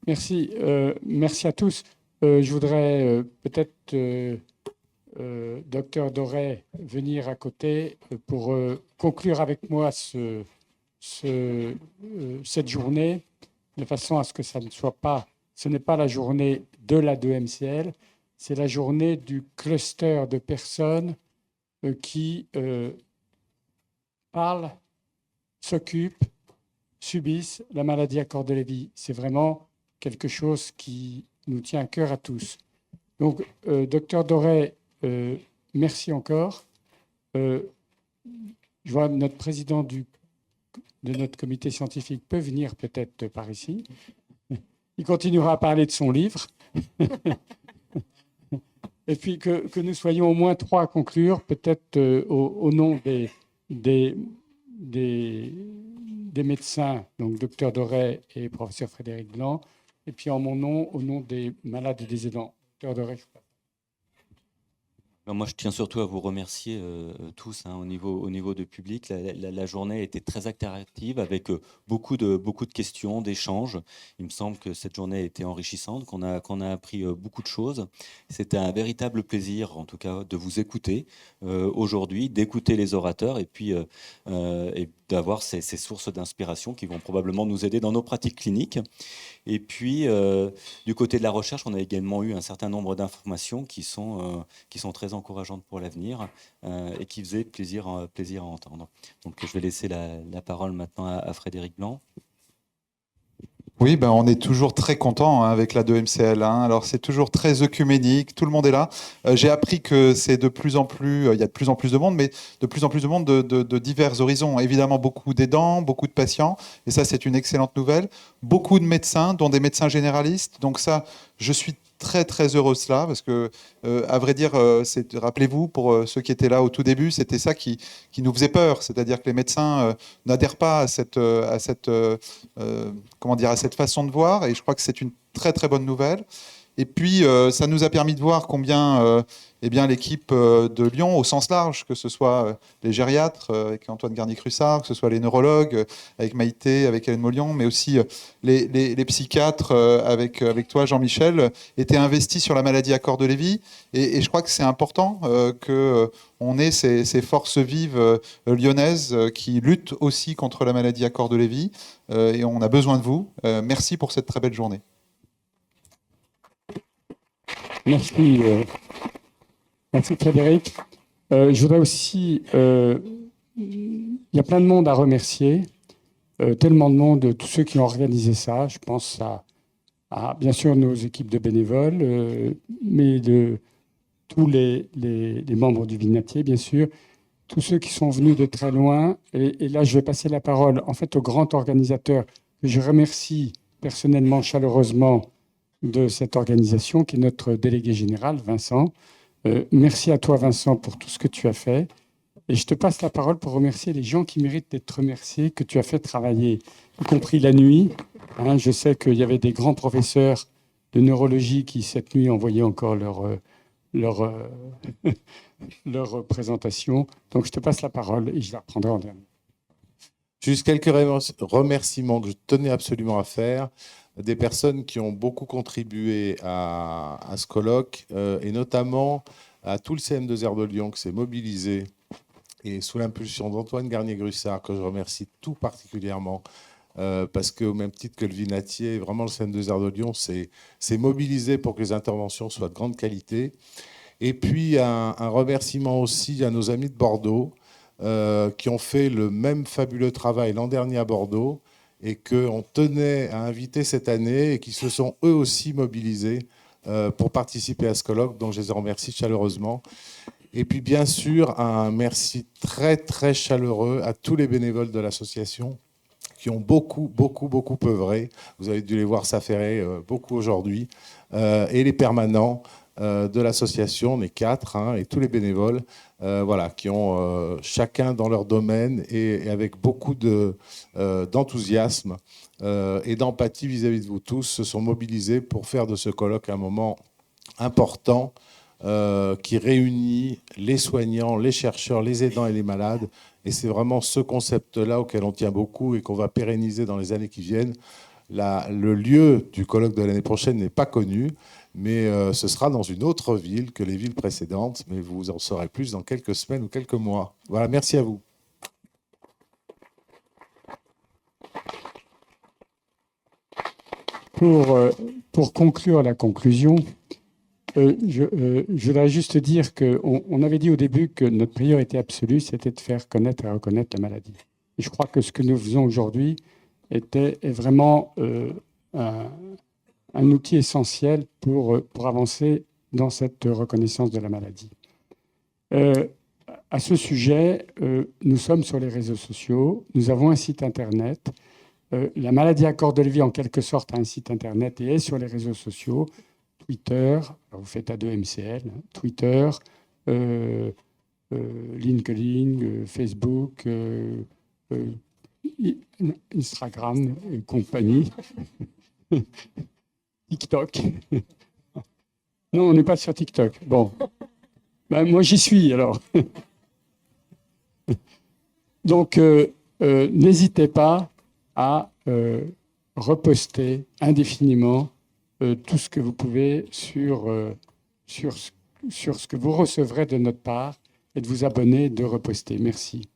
Merci. Merci à tous. Je voudrais peut-être, docteur Doré, venir à côté pour conclure avec moi cette journée, de façon à ce que ça ne soit pas, ce n'est pas la journée de la 2MCL, c'est la journée du cluster de personnes qui parlent, s'occupent, subissent la maladie à corps de Lévy. C'est vraiment quelque chose qui nous tient à cœur à tous. Donc, docteur Doré, merci encore. Je vois notre président de notre comité scientifique peut venir peut-être par ici. Il continuera à parler de son livre. Et puis que nous soyons au moins trois à conclure, peut-être au nom des médecins, donc docteur Doré et professeur Frédéric Blanc, et puis en mon nom, au nom des malades et des aidants. Docteur Doré, je crois. Moi, je tiens surtout à vous remercier tous au niveau du public. La journée a été très interactive avec beaucoup de questions, d'échanges. Il me semble que cette journée a été enrichissante, qu'on a appris beaucoup de choses. C'était un véritable plaisir, en tout cas, de vous écouter aujourd'hui, d'écouter les orateurs et puis et d'avoir ces sources d'inspiration qui vont probablement nous aider dans nos pratiques cliniques. Et puis, du côté de la recherche, on a également eu un certain nombre d'informations qui sont très encourageantes pour l'avenir et qui faisaient plaisir à entendre. Donc, je vais laisser la parole maintenant à Frédéric Blanc. Oui, on est toujours très content avec la 2MCL. Alors, c'est toujours très œcuménique, tout le monde est là. J'ai appris que c'est de plus en plus, il y a de plus en plus de monde, mais de plus en plus de monde de divers horizons. Évidemment, beaucoup d'aidants, beaucoup de patients, et ça, c'est une excellente nouvelle. Beaucoup de médecins, dont des médecins généralistes. Donc ça, je suis très très heureux de cela, parce que, à vrai dire, rappelez-vous, pour ceux qui étaient là au tout début, c'était ça qui nous faisait peur, c'est-à-dire que les médecins n'adhèrent pas à cette façon de voir, et je crois que c'est une très très bonne nouvelle. Et puis, ça nous a permis de voir combien l'équipe de Lyon, au sens large, que ce soit les gériatres avec Antoine Garnier-Crussard, que ce soit les neurologues avec Maïté, avec Hélène Maulion, mais aussi les psychiatres avec toi, Jean-Michel, étaient investis sur la maladie à corps de Lévy. Et je crois que c'est important qu'on ait ces forces vives lyonnaises qui luttent aussi contre la maladie à corps de Lévy. Et on a besoin de vous. Merci pour cette très belle journée. Merci, merci Frédéric. Je voudrais aussi, il y a plein de monde à remercier, tellement de monde, tous ceux qui ont organisé ça. Je pense à bien sûr nos équipes de bénévoles, mais de tous les membres du Vinatier, bien sûr, tous ceux qui sont venus de très loin. Et là, je vais passer la parole en fait au grand organisateur que je remercie personnellement, chaleureusement, de cette organisation, qui est notre délégué général, Vincent. Merci à toi, Vincent, pour tout ce que tu as fait. Et je te passe la parole pour remercier les gens qui méritent d'être remerciés, que tu as fait travailler, y compris la nuit. Je sais qu'il y avait des grands professeurs de neurologie qui, cette nuit, envoyaient encore leur présentation. Donc, je te passe la parole et je la reprendrai en dernier. Juste quelques remerciements que je tenais absolument à faire. Des personnes qui ont beaucoup contribué à ce colloque, et notamment à tout le CM2R de Lyon qui s'est mobilisé, et sous l'impulsion d'Antoine Garnier-Grussard, que je remercie tout particulièrement, parce qu'au même titre que le Vinatier, vraiment le CM2R de Lyon s'est mobilisé pour que les interventions soient de grande qualité. Et puis un remerciement aussi à nos amis de Bordeaux, qui ont fait le même fabuleux travail l'an dernier à Bordeaux, et qu'on tenait à inviter cette année, et qui se sont eux aussi mobilisés pour participer à ce colloque, donc je les remercie chaleureusement. Et puis bien sûr, un merci très très chaleureux à tous les bénévoles de l'association qui ont beaucoup œuvré. Vous avez dû les voir s'affairer beaucoup aujourd'hui. Et les permanents de l'association, les 4, et tous les bénévoles, qui ont chacun dans leur domaine et avec beaucoup d'enthousiasme et d'empathie vis-à-vis de vous tous, se sont mobilisés pour faire de ce colloque un moment important qui réunit les soignants, les chercheurs, les aidants et les malades. Et c'est vraiment ce concept-là auquel on tient beaucoup et qu'on va pérenniser dans les années qui viennent. Le lieu du colloque de l'année prochaine n'est pas connu, mais ce sera dans une autre ville que les villes précédentes, mais vous en saurez plus dans quelques semaines ou quelques mois. Voilà, merci à vous. Pour conclure la conclusion, je voudrais juste dire qu'on avait dit au début que notre priorité absolue, c'était de faire connaître et reconnaître la maladie. Et je crois que ce que nous faisons aujourd'hui est vraiment un outil essentiel pour avancer dans cette reconnaissance de la maladie. À ce sujet, nous sommes sur les réseaux sociaux, nous avons un site internet. La maladie à corps de Lévy, en quelque sorte, a un site internet et est sur les réseaux sociaux. Twitter, alors vous faites A2MCL, hein, Twitter, LinkedIn, Facebook, Instagram et compagnie, TikTok. Non, on n'est pas sur TikTok. Bon, ben, moi j'y suis alors. Donc, n'hésitez pas à reposter indéfiniment tout ce que vous pouvez sur ce que vous recevrez de notre part et de vous abonner, de reposter. Merci.